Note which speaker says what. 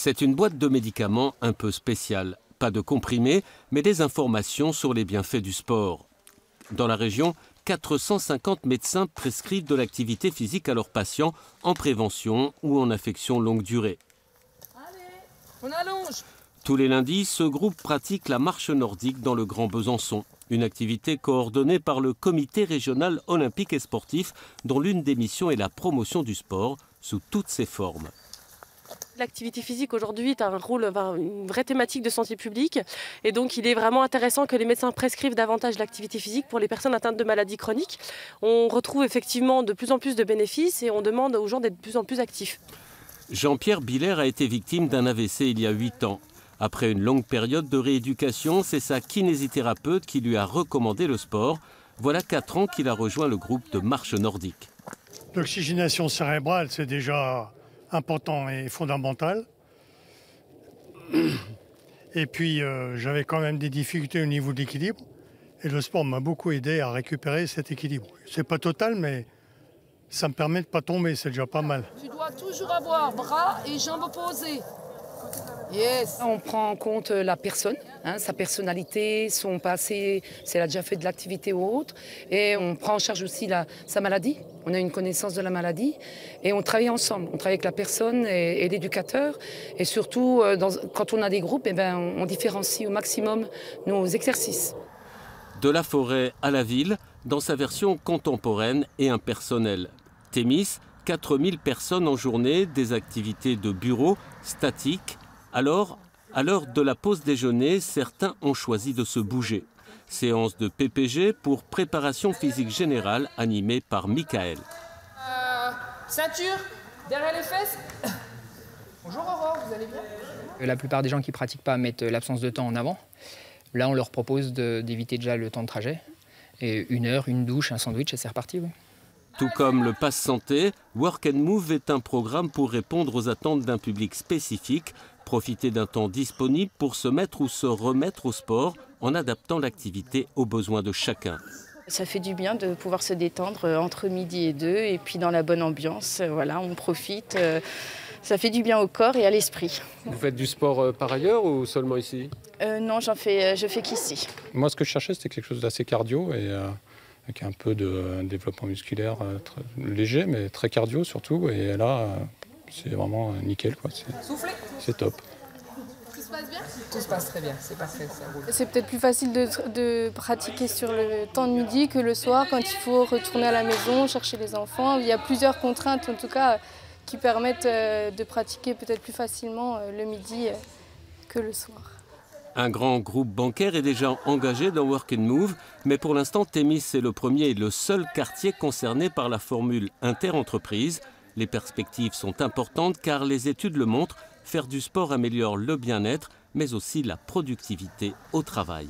Speaker 1: C'est une boîte de médicaments un peu spéciale. Pas de comprimés, mais des informations sur les bienfaits du sport. Dans la région, 450 médecins prescrivent de l'activité physique à leurs patients en prévention ou en affection longue durée.
Speaker 2: Allez, on allonge.
Speaker 1: Tous les lundis, ce groupe pratique la marche nordique dans le Grand Besançon. Une activité coordonnée par le comité régional olympique et sportif dont l'une des missions est la promotion du sport sous toutes ses formes.
Speaker 3: L'activité physique aujourd'hui est une vraie thématique de santé publique et donc il est vraiment intéressant que les médecins prescrivent davantage l'activité physique pour les personnes atteintes de maladies chroniques. On retrouve effectivement de plus en plus de bénéfices et on demande aux gens d'être de plus en plus actifs.
Speaker 1: Jean-Pierre Biller a été victime d'un AVC il y a 8 ans. Après une longue période de rééducation, c'est sa kinésithérapeute qui lui a recommandé le sport. Voilà 4 ans qu'il a rejoint le groupe de marche nordique.
Speaker 4: L'oxygénation cérébrale, c'est déjà important et fondamental. Et puis, j'avais quand même des difficultés au niveau de l'équilibre. Et le sport m'a beaucoup aidé à récupérer cet équilibre. C'est pas total, mais ça me permet de ne pas tomber, c'est déjà pas mal.
Speaker 2: Tu dois toujours avoir bras et jambes opposées. Yes.
Speaker 5: On prend en compte la personne, sa personnalité, son passé, si elle a déjà fait de l'activité ou autre. Et on prend en charge aussi sa maladie. On a une connaissance de la maladie et on travaille ensemble. On travaille avec la personne et l'éducateur. Et surtout, quand on a des groupes, on différencie au maximum nos exercices.
Speaker 1: De la forêt à la ville, dans sa version contemporaine et impersonnelle. Thémis, 4000 personnes en journée, des activités de bureau, statiques. Alors, à l'heure de la pause déjeuner, certains ont choisi de se bouger. Séance de PPG pour préparation physique générale animée par Michael.
Speaker 2: Ceinture, derrière les fesses. Bonjour Aurore, vous allez bien?
Speaker 6: La plupart des gens qui ne pratiquent pas mettent l'absence de temps en avant. Là, on leur propose d'éviter déjà le temps de trajet. Et 1 heure, une douche, un sandwich et c'est reparti. Oui.
Speaker 1: Tout comme le Pass Santé, Work and Move est un programme pour répondre aux attentes d'un public spécifique, profiter d'un temps disponible pour se mettre ou se remettre au sport en adaptant l'activité aux besoins de chacun.
Speaker 7: Ça fait du bien de pouvoir se détendre entre midi et 2 et puis dans la bonne ambiance, voilà, on profite. Ça fait du bien au corps et à l'esprit.
Speaker 8: Vous faites du sport par ailleurs ou seulement ici?
Speaker 7: Non, je fais qu'ici.
Speaker 8: Moi, ce que je cherchais, c'était quelque chose d'assez cardio et avec un peu de développement musculaire léger, mais très cardio surtout. Et là, c'est vraiment nickel, quoi. C'est top.
Speaker 2: Tout se passe bien?
Speaker 5: Tout se passe très bien, c'est parfait, ça roule.
Speaker 9: C'est peut-être plus facile de pratiquer sur le temps de midi que le soir quand il faut retourner à la maison, chercher les enfants. Il y a plusieurs contraintes en tout cas qui permettent de pratiquer peut-être plus facilement le midi que le soir.
Speaker 1: Un grand groupe bancaire est déjà engagé dans Work and Move, mais pour l'instant, Thémis est le premier et le seul quartier concerné par la formule interentreprise. Les perspectives sont importantes car les études le montrent, faire du sport améliore le bien-être, mais aussi la productivité au travail.